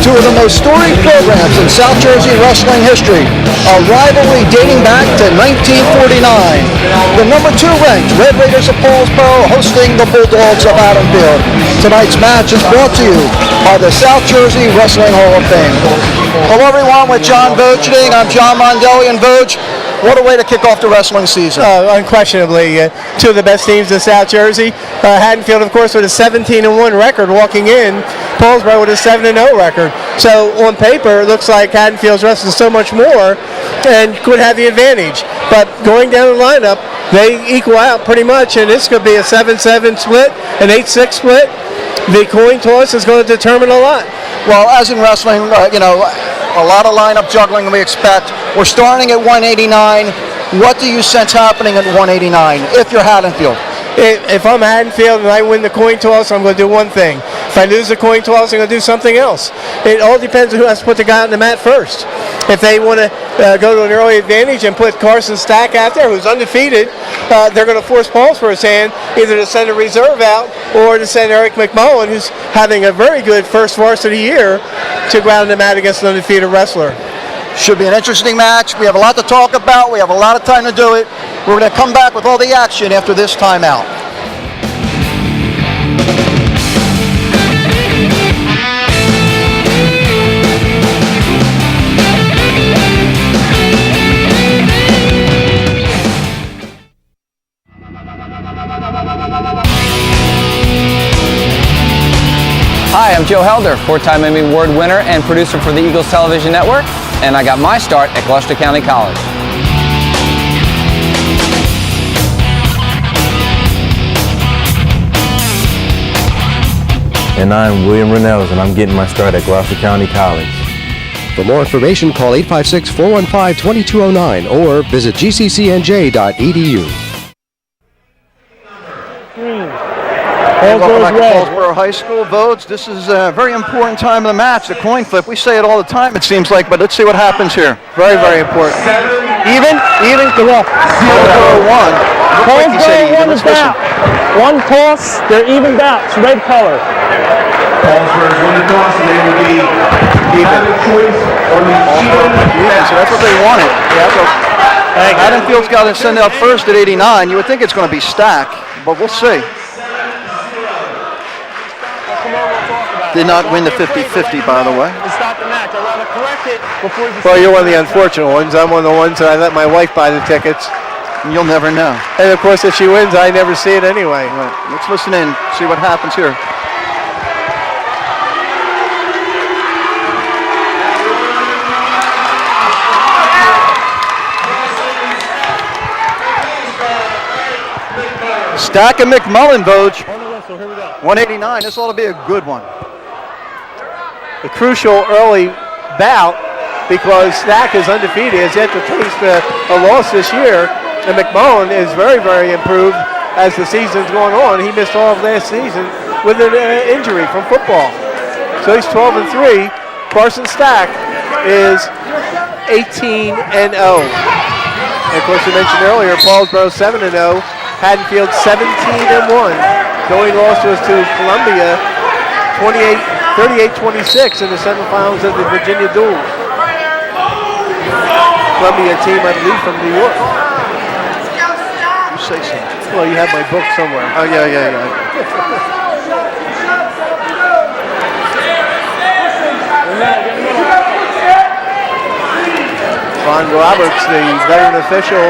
two of the most storied programs in South Jersey wrestling history, a rivalry dating back to 1949. The number 2 ranked Red Raiders of Paulsboro hosting the Bulldogs of Haddonfield. Tonight's match is brought to you by the South Jersey Wrestling Hall of Fame. Hello everyone, with John Vogt. I'm John Mondelli, and Vogt, what a way to kick off the wrestling season. Unquestionably, two of the best teams in South Jersey. Haddonfield, of course, with a 17-1 record walking in. Paulsboro with a 7-0 record. So on paper, it looks like Haddonfield's wrestling so much more and could have the advantage. But going down the lineup, they equal out pretty much, and this could be a 7-7 split, an 8-6 split. The coin toss is going to determine a lot. Well, as in wrestling, a lot of lineup juggling we expect. We're starting at 189. What do you sense happening at 189 if you're Haddonfield? If I'm Haddonfield and I win the coin toss, I'm going to do one thing. If I lose the coin toss, I'm going to do something else. It all depends on who has to put the guy on the mat first. If they want to go to an early advantage and put Carson Stack out there, who's undefeated, they're going to force Paulsboro's hand either to send a reserve out or to send Eric McMullen, who's having a very good first varsity year, to go out on the mat against an undefeated wrestler. Should be an interesting match. We have a lot to talk about. We have a lot of time to do it. We're going to come back with all the action after this timeout. Hi, I'm Joe Helder, 4-time Emmy Award winner and producer for the Eagles Television Network, and I got my start at Gloucester County College. And I'm William Rennells, and I'm getting my start at Gloucester County College. For more information, call 856-415-2209 or visit gccnj.edu. Welcome back to Paulsboro High School. Votes, this is a very important time of the match, the coin flip. We say it all the time, it seems like, but let's see what happens here. Very, very important. Even? Good luck. 0-1. Paulsboro won the bout. One toss, they're even bouts, red color. Paulsboro's won the toss, and they will be even. Choice or so that's what they wanted. Yeah, so Haddonfield's got to send out first at 89. You would think it's going to be Stack, but we'll see. Did not win the 50-50, by the way. Stop the match. I'd rather correct it before you... Well, you're one of the unfortunate ones. I'm one of the ones that I let my wife buy the tickets. You'll never know. And, of course, if she wins, I never see it anyway. Right. Let's listen in, see what happens here. Stack and McMullen votes. 189. This ought to be a good one. A crucial early bout because Stack is undefeated, has yet to taste a loss this year, and McMullen is very, very improved as the season's going on. He missed all of last season with an injury from football. So he's 12-3. Carson Stack is 18-0. And of course, we mentioned earlier, Paulsboro 7-0, Haddonfield 17-1. The only loss was to Columbia 38-26 in the semifinals of the Virginia Duel. Columbia team, I believe, from New York. You say so. Well, you have my book somewhere. Oh, yeah. Ron Roberts, the veteran official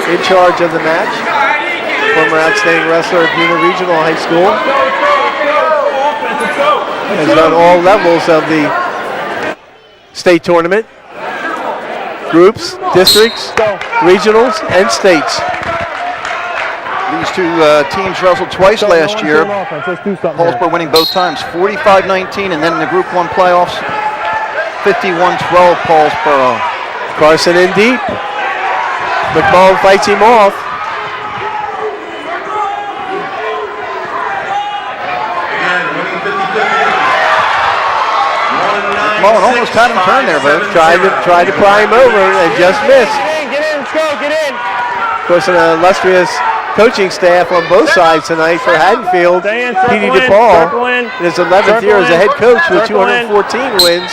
in charge of the match. Former outstanding wrestler at Pima Regional High School. Has done all levels of the state tournament, groups, districts, regionals, and states. These two teams wrestled twice last year. Paulsboro winning both times, 45-19, and then in the Group 1 playoffs, 51-12 Paulsboro. Carson in deep. McMullen fights him off. McMullen almost had him turn there, but tried to pry him over and just missed. Get in, let's go, get in. Of course, an illustrious coaching staff on both sides tonight for Haddonfield. Petey DePaul in his 11th year as a head coach with 214 wins.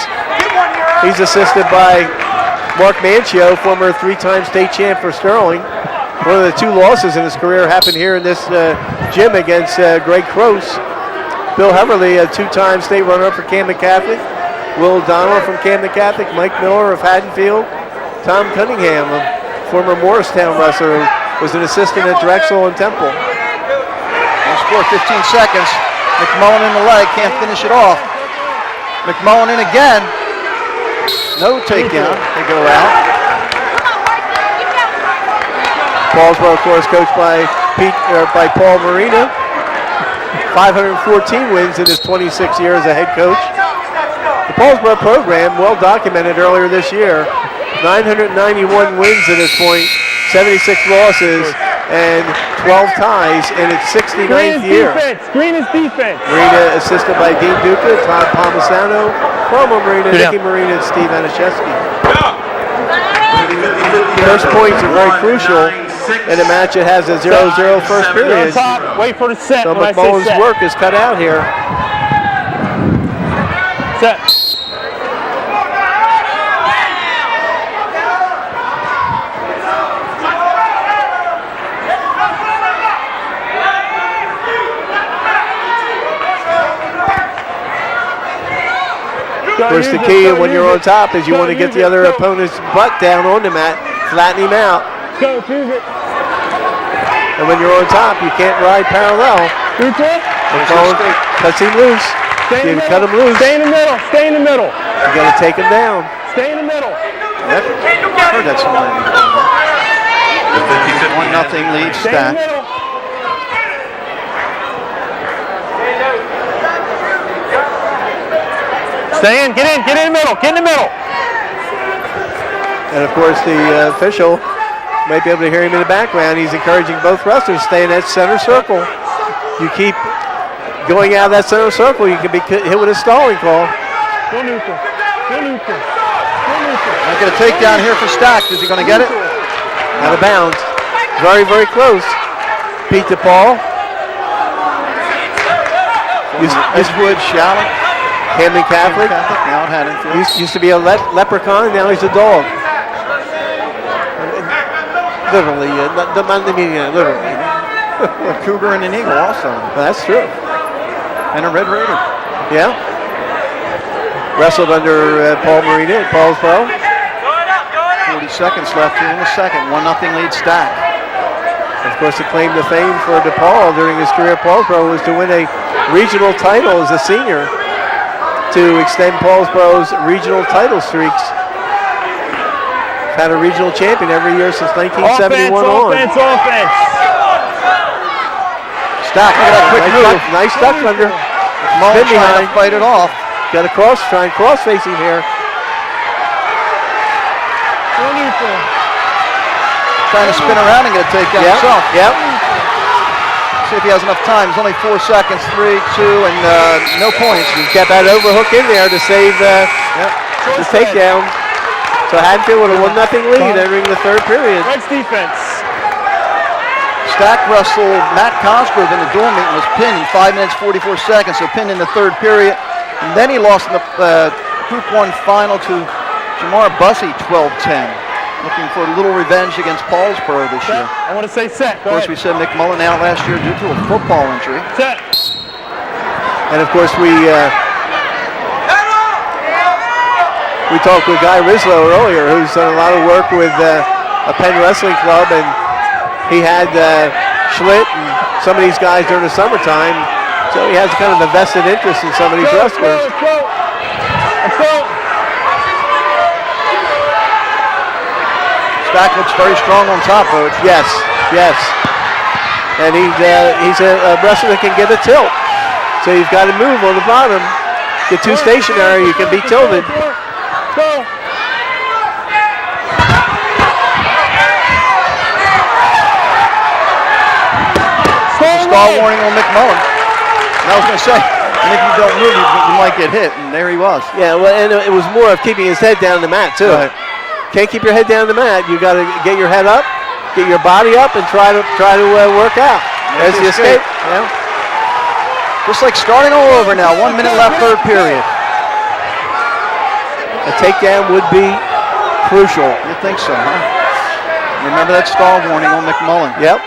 He's assisted by Mark Manchio, former 3-time state champ for Sterling. One of the 2 losses in his career happened here in this gym against Greg Croce. Bill Heverly, a 2-time state runner-up for Camden Catholic. Will O'Donnell from Camden Catholic. Mike Miller of Haddonfield. Tom Cunningham, a former Morristown wrestler, was an assistant at Drexel and Temple. On score 15 seconds. McMullen in the leg, can't finish it off. McMullen in again. No takedown. They go out. Paulsboro, of course, coached by Paul Marina. 514 wins in his 26 years as a head coach. The Paulsboro program, well documented earlier this year, 991 wins at this point, 76 losses, and 12 ties in its 69th year. Green is defense. Marina assisted by Dean Duca, Todd Palmisano, Palmer Marina, Nicky Marina, and Steve Aniszewski. First points are very crucial in a match that has a 0-0 first period. Wait for the set. So McMullen's work is cut out here. Set. Of course, the key when you're on top is you want to get the other opponent's butt down on the mat, flatten him out. Go, choose it. And when you're on top, you can't ride parallel. McMullen cuts him loose. You cut him loose. Stay in the middle. Stay in the middle. You got to take him down. Stay in the middle. Yep. Heard that somewhere. 1-0 lead, Stay in the Stack. middle. Stay in. Get in the middle. Get in the middle. And of course, the official might be able to hear him in the background. He's encouraging both wrestlers to stay in that center circle. You keep going out of that center circle, you can be hit with a stalling call. Go neutral. Go neutral. Go neutral. Might get a takedown here for Stack. Is he going to get it? Out of bounds. Very, very close. Pete DePaul. Edgewood, Shallot. Camden Catholic. Now at Haddonfield. Used to be a leprechaun, now he's a dog. Literally, not the meaning, literally. A cougar and an eagle also. That's true. And a Red Raider. Yeah. Wrestled under Paul Marina at Paulsboro. 40 seconds left here in the second. 1-0 lead, Stack. Of course, the claim to fame for DePaul during his career at Paulsboro was to win a regional title as a senior to extend Paulsboro's regional title streaks. Had a regional champion every year since 1971 on. Offense. Stack, look at that quick move. Nice duck under. Mullen Spin trying behind. to fight it off. Got a trying cross facing here. Trying to spin around and get a takedown himself. Yep. See if he has enough time. It's only 4 seconds. 3, 2, and no points. He kept that overhook in there to save the takedown. So Haddonfield with a 1-0 lead entering the third period. Red's defense. Stack wrestled Matt Cosgrove in the dual meet and was pinned in 5 minutes 44 seconds, so pinned in the third period. And then he lost in the Group 1 final to Jamar Bussey 12-10. Looking for a little revenge against Paulsboro this year. I want to say set. Of course, we said McMullen out last year due to a football injury. Set. And of course, we talked with Guy Rislow earlier, who's done a lot of work with a Penn Wrestling Club, and he had Schlitt and some of these guys during the summertime, so he has kind of a vested interest in some of these wrestlers. Let's go. Stack looks very strong on top, Coach. Yes. And he's a wrestler that can get a tilt. So you've got to move on the bottom. Get too stationary, you can be tilted. Go. Stall warning on McMullen. And I was going to say, and if you don't move, you might get hit. And there he was. Yeah, well, and it was more of keeping his head down the mat, too. Right. Can't keep your head down the mat. You got to get your head up, get your body up and try to work out. There's the escape. Yeah. Just like starting all over now. 1 minute left, third period. A takedown would be crucial. You think so, huh? Remember that stall warning on McMullen. Yep.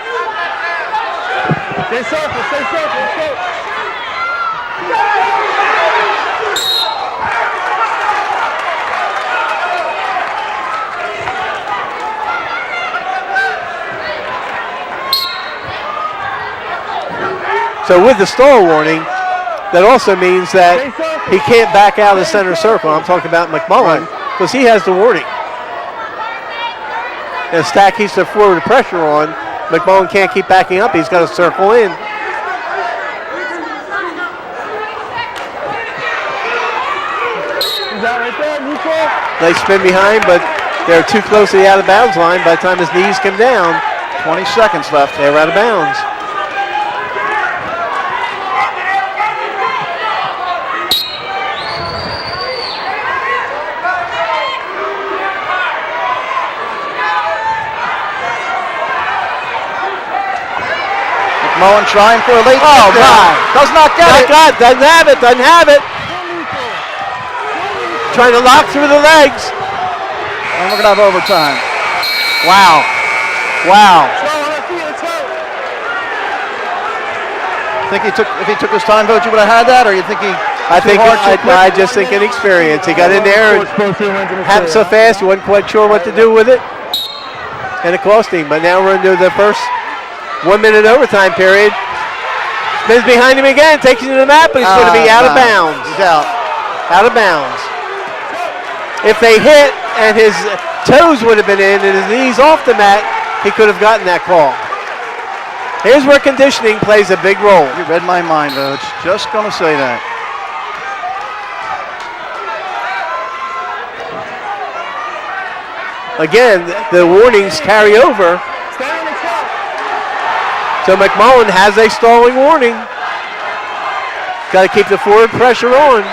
Stay circle, stay circle, stay. So with the stall warning, that also means that he can't back out of the center circle. I'm talking about McMullen because he has the warning. And Stack keeps the forward pressure on. McMullen can't keep backing up. He's got to circle in. Is that right there, neutral? They spin behind, but they're too close to the out of bounds line. By the time his knees come down, 20 seconds left. they're out of bounds. McMullen trying for a late Oh, takedown. my. Does not get it. Doesn't have it. Trying to lock through the legs. And we're going to have overtime. Wow. Think if he took his time, Vogt, you would have had that, or you think he? I just think inexperience. He got in there and happened so fast, he wasn't quite sure what to do with it, and it cost him. But now we're into the first 1 minute overtime period. Spins behind him again, takes him to the mat, but he's going to be out of bounds. He's out. Out of bounds. If they hit and his toes would have been in and his knees off the mat, he could have gotten that call. Here's where conditioning plays a big role. You read my mind, Vogt. Just going to say that. Again, the warnings carry over. So McMullen has a stalling warning. Got to keep the forward pressure on.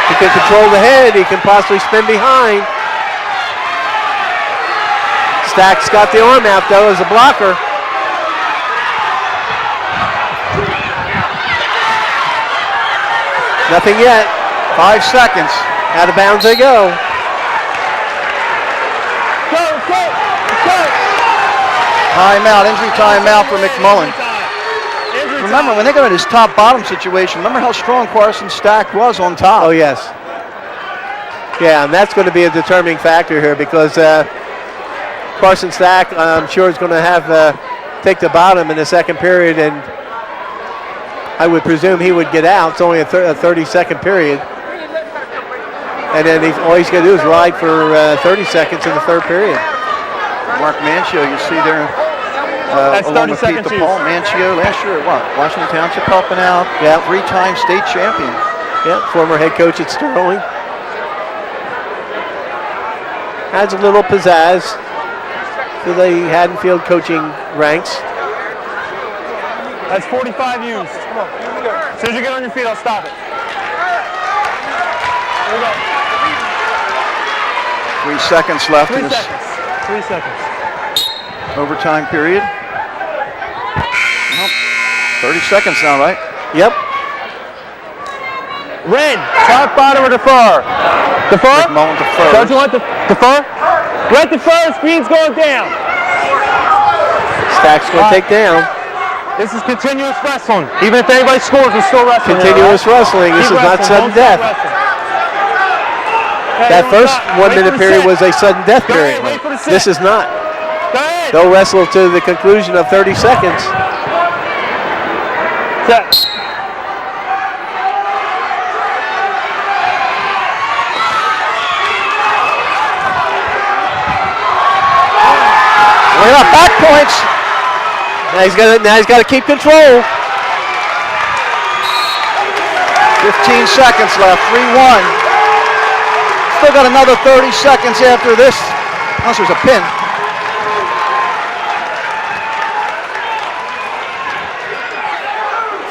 He can control the head. He can possibly spin behind. Stack's got the arm out though as a blocker. Nothing yet. 5 seconds. Out of bounds they go. Timeout, injury timeout for McMullen. Remember, when they go in his top-bottom situation, remember how strong Carson Stack was on top. Oh, yes. Yeah, and that's going to be a determining factor here because Carson Stack, I'm sure, is going to have take the bottom in the second period, and I would presume he would get out. It's only a 30-second period. And then all he's going to do is ride for 30 seconds in the third period. Mark Mancio, you see there, That's along 30 with Pete seconds DePaul. Mancio last year at what? Washington Township helping out. Yeah. 3-time state champion. Yeah, former head coach at Sterling. Adds a little pizzazz to the Haddonfield coaching ranks. That's 45 used. Come on. As soon as you get on your feet, I'll stop it. Here we go. 3 seconds left 3 in this seconds. 3 seconds. overtime period. Well, 30 seconds now, right? Yep. Red, top, bottom, or defer? Defer? McMullen defers. Don't you want to defer? Red defer, speed's going down. Stack's going to take down. This is continuous wrestling. Even if anybody scores, we're still wrestling. Continuous wrestling. This is not sudden death. That first 1 minute period was a sudden death period. This is not. Go ahead. They'll wrestle to the conclusion of 30 seconds. Set. We're up back points. Now he's got to keep control. 15 seconds left, 3-1. Still got another 30 seconds after this, unless there's a pin.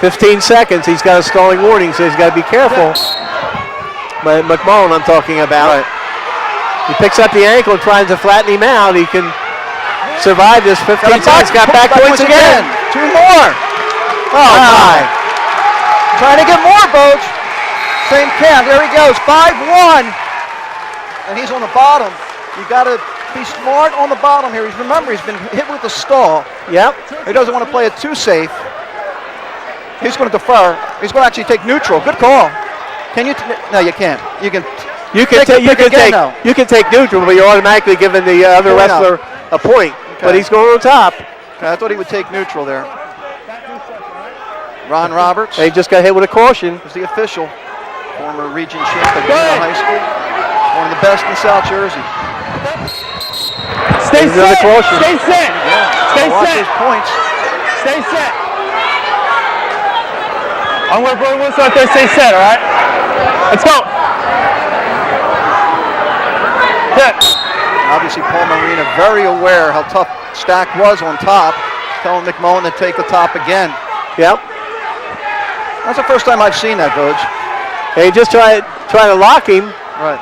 15 seconds. He's got a stalling warning, so he's got to be careful. But McMullen I'm talking about. He picks up the ankle, trying to flatten him out. He can survive this 15 seconds. Got back points again. 2 more. Oh, my. Trying to get more, Boach. Same count. There he goes. 5-1. And he's on the bottom. You got to be smart on the bottom here. Remember, he's been hit with the stall. Yep. He doesn't want to play it too safe. He's going to defer. He's going to actually take neutral. Good call. Can you? No, you can't. You can take neutral, but you're automatically giving the other wrestler a point. Okay. But he's going on top. Okay, I thought he would take neutral there. Ron Roberts. He just got hit with a caution. Was the official. Former region champ at Greenville High School. One of the best in South Jersey. Stay set. Stay set. Yeah. Stay Watch set. those points. Stay set. I'm going to blow the whistle out there. Stay set, all right? Let's go. Hit. Obviously, Paul Marina very aware how tough Stack was on top, telling McMullen to take the top again. Yep. That's the first time I've seen that, Coach. He just try to lock him. Right.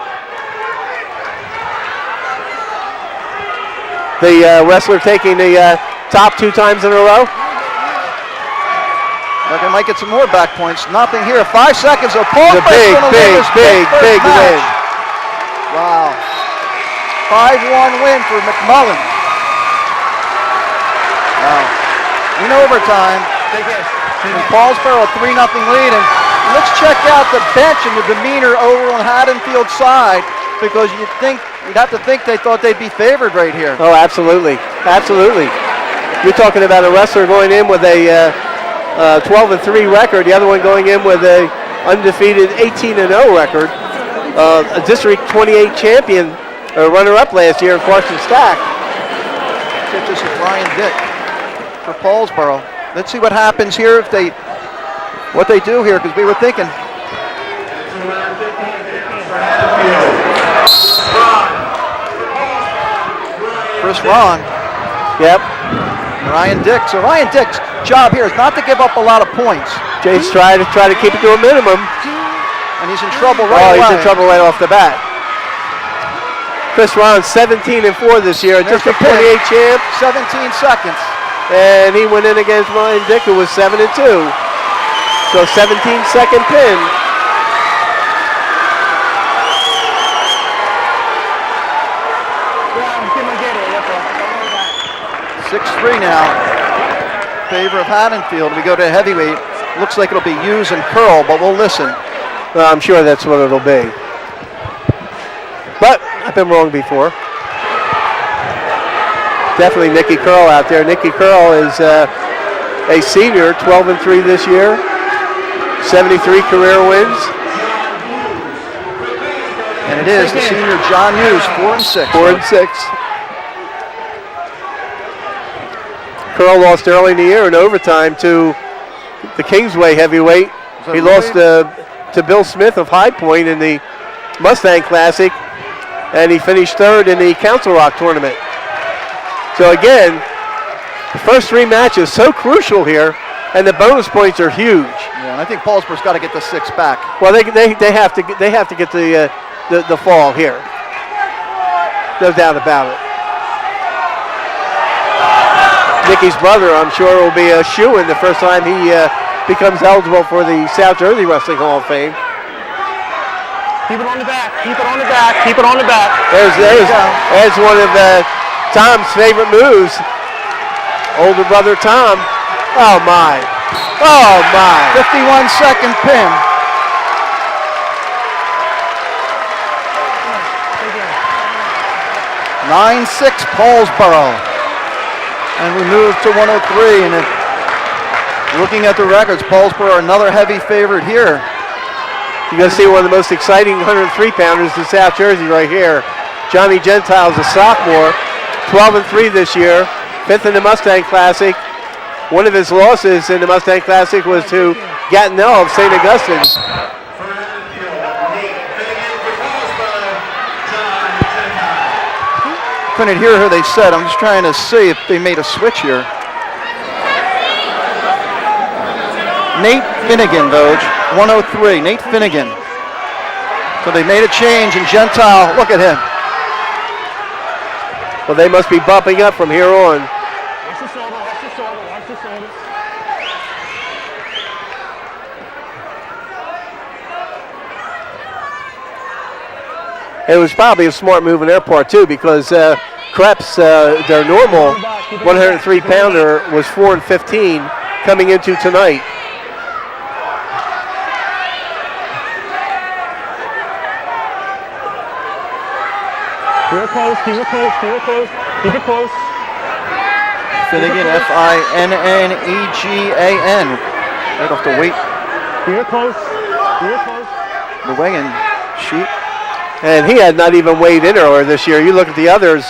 The wrestler taking the top 2 times in a row. Look, I might get some more back points. Nothing here. 5 seconds of Paul. The big win. Wow. 5-1 win for McMullen. Wow. In overtime. And Paulsboro a 3-0 lead. And let's check out the bench and the demeanor over on Haddonfield side, because you'd have to think they thought they'd be favored right here. Oh, absolutely. Absolutely. You're talking about a wrestler going in with a 12-3 record, the other one going in with a undefeated 18-0 record. A District 28 champion, runner-up last year in Carson Stack. This is Ryan Dick for Paulsboro. Let's see what happens here what they do here, because we were thinking. Chris Ron. Yep. Ryan Dick. So Ryan Dick's job here is not to give up a lot of points. Jay's trying to keep it to a minimum. And he's in trouble right away. He's in trouble right off the bat. Chris Ron 17-4 this year. There's District the 28 champ. 17 seconds. And he went in against Ryan Dick, who was 7-2. So 17-second pin. Yeah, 6-3 now. Favor of Haddonfield. We go to heavyweight. Looks like it'll be Hughes and Curl, but we'll listen. Well, I'm sure that's what it'll be. But I've been wrong before. Definitely Nikki Curl out there. Nikki Curl is a senior, 12-3 this year, 73 career wins. And it is the senior John Hughes, 4-6. 4-6. Curl lost early in the year in overtime to the Kingsway heavyweight. He lost to Bill Smith of High Point in the Mustang Classic, and he finished 3rd in the Council Rock tournament. So again, the first 3 matches so crucial here, and the bonus points are huge. Yeah, and I think Paulsboro's got to get the 6 back. Well, they have to get the fall here. No doubt about it. Nicky's brother, I'm sure, will be a shoo-in the first time he becomes eligible for the South Jersey Wrestling Hall of Fame. Keep it on the back. Keep it on the back. Keep it on the back. There's one of Tom's favorite moves. Older brother Tom. Oh my. 51-second pin. Nine 6 Paulsboro. And we move to 103. And looking at the records, Paulsboro another heavy favorite here. You're going to see one of the most exciting 103-pounders in South Jersey right here. Johnny Gentile's a sophomore, 12-3 this year, 5th in the Mustang Classic. One of his losses in the Mustang Classic was to Gatineau of St. Augustine. Couldn't hear who they said. I'm just trying to see if they made a switch here. Nate Finnegan, Vogue. 103, Nate Finnegan. So they made a change, and Gentile, look at him. Well, they must be bumping up from here on. Watch the shoulder, watch the shoulder, watch the shoulder. It was probably a smart move on their part, too, because Krebs, their normal 103-pounder, was 4-15 coming into tonight. Keep it close, keep it close, keep it close, keep it close. Finnegan, Finnegan. Right off the weight, Keep it close, keep it close. the weigh-in sheet. And he had not even weighed in earlier this year. You look at the others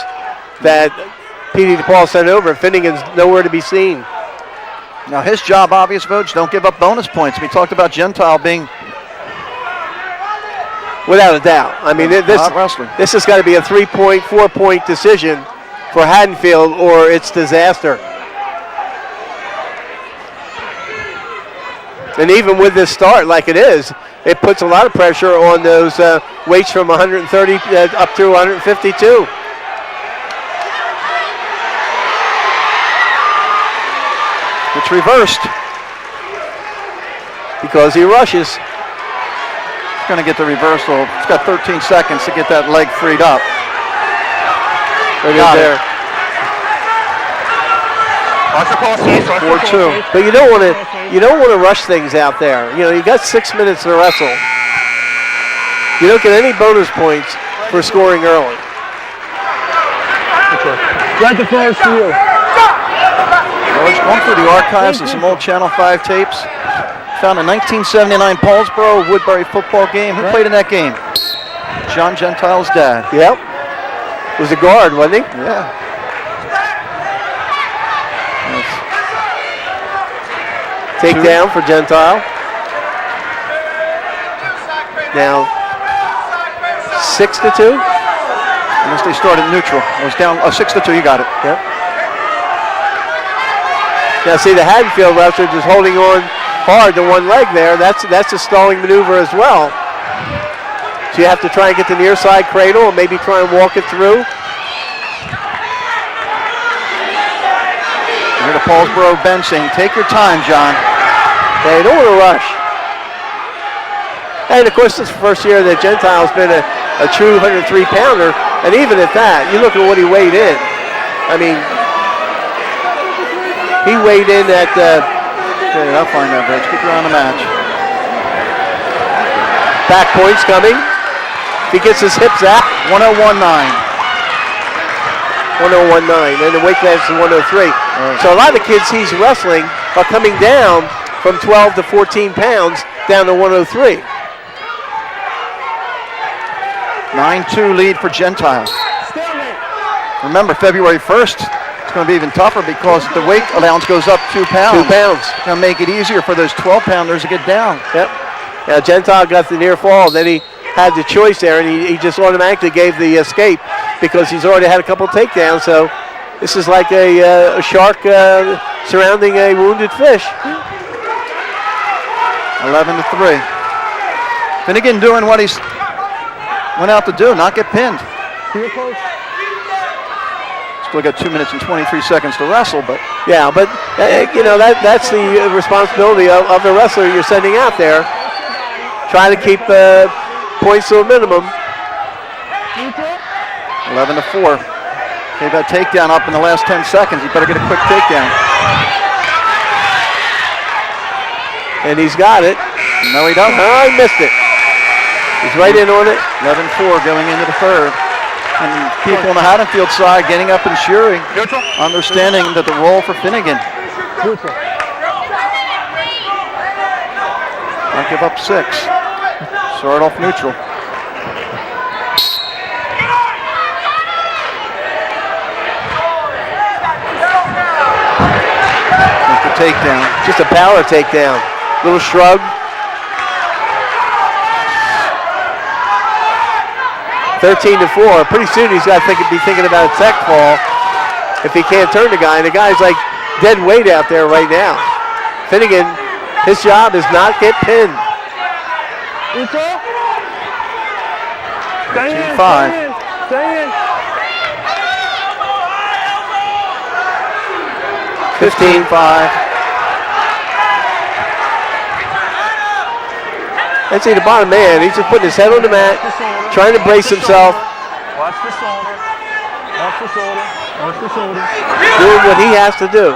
that P.D. DePaul sent over, Finnegan's nowhere to be seen. Now his job, obvious, Vogue, don't give up bonus points. We talked about Gentile being Without a doubt. I mean, wrestling. this has got to be a 3-point, 4-point decision for Haddonfield, or it's disaster. And even with this start like it is, it puts a lot of pressure on those weights from 130 up to 152. It's reversed. Because he rushes. He's going to get the reversal. He's got 13 seconds to get that leg freed up. Right in there. Watch the call, Steve. Watch the call, 4-2. Steve. But you don't want to rush things out there. You know, you got 6 minutes to wrestle. You don't get any bonus points for scoring early. Grant the flags to you. Well, let's run through the archives of some old Channel 5 tapes. Found a 1979 Paulsboro Woodbury football game. Who played in that game? John Gentile's dad. Yep. Was a guard, wasn't he? Yeah. Takedown for Gentile. Now 6-2. Unless they started neutral. It was down 6-2. You got it. Yep. Now see, the Haddonfield wrestler just holding on hard to one leg there. That's a stalling maneuver as well. So you have to try and get the near side cradle and maybe try and walk it through. You hear the Paulsboro bench saying, "Take your time, John." They don't want to rush. And of course, this is the first year that Gentile's been a true 103-pounder. And even at that, you look at what he weighed in. I mean, he weighed in at... Okay, I'll find that, Rich. Keep your eye on the match. back points coming. If he gets his hips out. 101.9. 101.9, and the weight class is 103. So a lot of the kids he's wrestling are coming down from 12 to 14 pounds down to 103. 9-2 lead for Gentile. Remember, February 1st, it's going to be even tougher because the weight allowance goes up 2 pounds. 2 pounds. It's going to make it easier for those 12-pounders to get down. Yep. Now Gentile got the near fall, then he had the choice there, and he just automatically gave the escape because he's already had a couple takedowns. So this is like a shark surrounding a wounded fish. 11-3. Finnegan doing what he's went out to do, not get pinned. Still got 2 minutes and 23 seconds to wrestle, but Yeah, but you know that's the responsibility of the wrestler you're sending out there. Try to keep points to a minimum. 11-4. They've got takedown up in the last 10 seconds. You better get a quick takedown. And he's got it. No, he doesn't. Oh, he missed it. He's right in on it. 11-4 going into the third. And people on the Haddonfield side getting up and cheering, understanding that the role for Finnegan. Not give up 6. Start off neutral. Make the takedown. Just a power takedown. Little shrug. (13-4). Pretty soon he's got to be thinking about a tech fall if he can't turn the guy. And the guy's like dead weight out there right now. Finnegan His job is not get pinned. Stay in, 5. stay in. 15-5. And see the bottom man, he's just putting his head on the mat, trying to brace himself. Watch the shoulder. Watch the shoulder. Watch the shoulder. Doing what he has to do.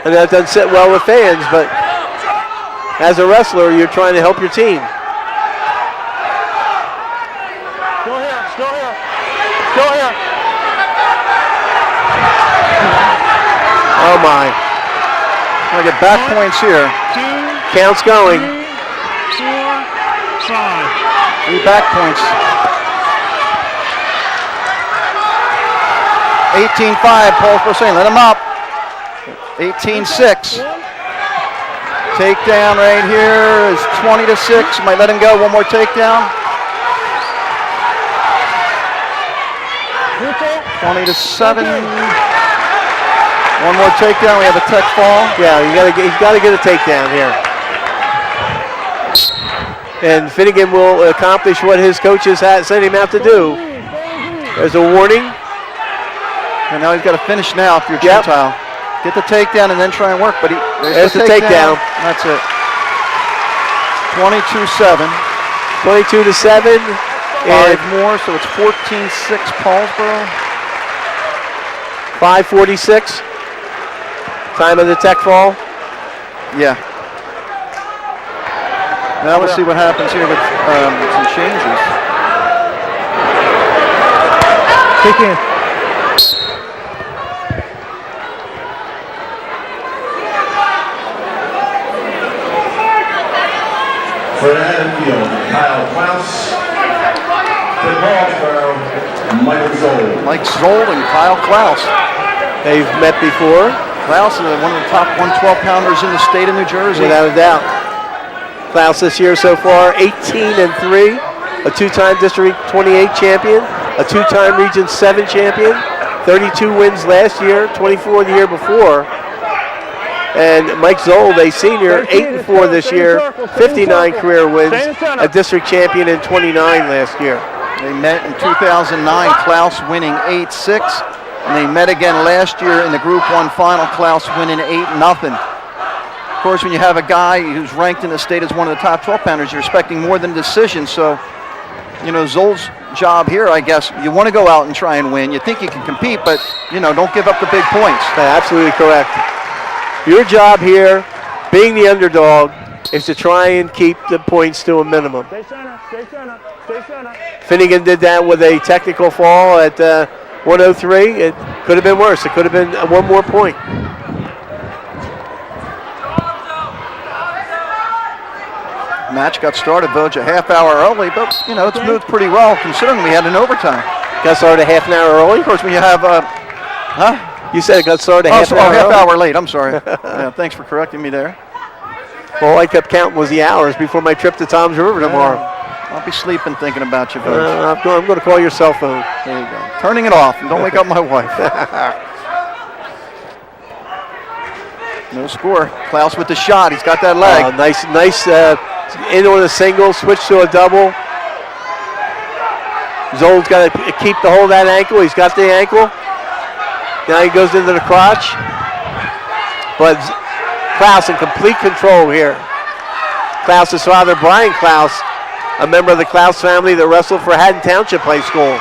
And that doesn't sit well with fans, but as a wrestler, you're trying to help your team. Still here. Still here. Still here. Oh my. Gonna get back points here. 2, Count's going. 3, 4, 5. 3 back points. 18-5, Paulsboro saying, let him up. 18-6. Takedown right here is 20-6. Might let him go. One more takedown. 20-7. One more takedown. We have a tech fall. Yeah, he's got to get a takedown here. And Finnegan will accomplish what his coaches sent him out to do. There's a warning. And now he's got to finish now if you're Yep. Gentile. Get the takedown and then try and work. But There's the takedown. That's it. 22-7. 22-7. 5 more, so it's 14-6 Paulsboro. 5:46. Time of the tech fall. Yeah. Now let's see what happens here with some changes. Kick in. For Haddonfield, Kyle Klaus. For Paulsboro, Michael Zoll. Mike Zoll and Kyle Klaus. They've met before, Klaus is one of the top 112-pounders in the state of New Jersey. without a doubt. Klaus this year so far, 18-3, a 2-time District 28 champion, a 2-time Region 7 champion, 32 wins last year, 24 the year before. And Mike Zoll, a senior, 8-4 this year, 59 career wins, a district champion in 29 last year. They met in 2009, Klaus winning 8-6. And they met again last year in the Group 1 final, Klaus winning 8-0. Of course, when you have a guy who's ranked in the state as one of the top 12-pounders, you're expecting more than a decision. So, you know, Zoll's job here, I guess, you want to go out and try and win. You think you can compete, but, you know, don't give up the big points. Absolutely correct. Your job here, being the underdog, is to try and keep the points to a minimum. Stay center. Stay center. Stay center. Finnegan did that with a technical fall at 103. It could have been worse. It could have been one more point. Match got started, Vogue, a half hour early, but, you know, it's moved pretty well considering we had an overtime. Got started a half an hour early. Of course, when you have, You said it got started a half an hour half early. hour late, I'm sorry. Yeah, thanks for correcting me there. All I kept counting was the hours before my trip to Tom's River tomorrow. I'll be sleeping thinking about you, Vogue. I'm going to call your cell phone. There you go. Turning it off, and don't wake up my wife. No score. Klaus with the shot. He's got that leg. Nice in on a single, switch to a double. Zoll's got to keep the hold of that ankle. He's got the ankle. Now he goes into the crotch. But Klaus in complete control here. Klaus's father, Brian Klaus, a member of the Klaus family that wrestled for Haddon Township High School.